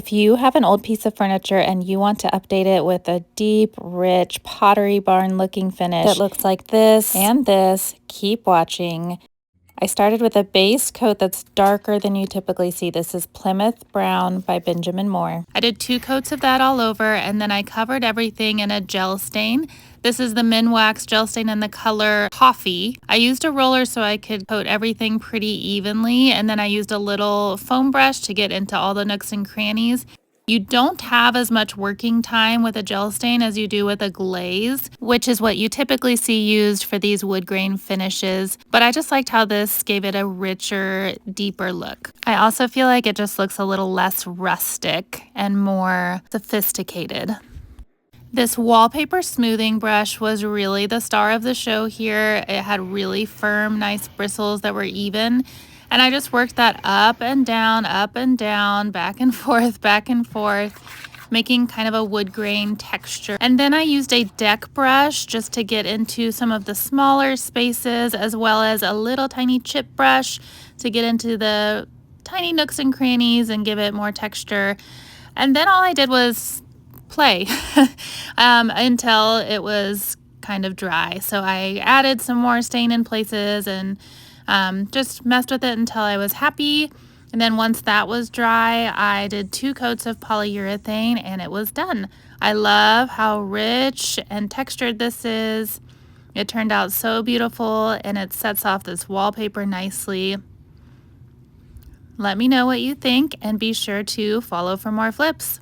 If you have an old piece of furniture and you want to update it with a deep, rich Pottery Barn looking finish that looks like this and this, keep watching. I started with a base coat that's darker than you typically see. This is Plymouth Brown by Benjamin Moore. I did 2 coats of that all over, and then I covered everything in a gel stain. This is the Minwax gel stain in the color Coffee. I used a roller so I could coat everything pretty evenly, and then I used a little foam brush to get into all the nooks and crannies. You don't have as much working time with a gel stain as you do with a glaze, which is what you typically see used for these wood grain finishes, but I just liked how this gave it a richer, deeper look. I also feel like it just looks a little less rustic and more sophisticated. This wallpaper smoothing brush was really the star of the show here. It had really firm, nice bristles that were even. And I just worked that up and down, back and forth, making kind of a wood grain texture. And then I used a deck brush just to get into some of the smaller spaces, as well as a little tiny chip brush to get into the tiny nooks and crannies and give it more texture. And then all I did was play until it was kind of dry. So I added some more stain in places and just messed with it until I was happy. And then once that was dry, I did 2 coats of polyurethane and it was done. I love how rich and textured this is. It turned out so beautiful and it sets off this wallpaper nicely. Let me know what you think and be sure to follow for more flips.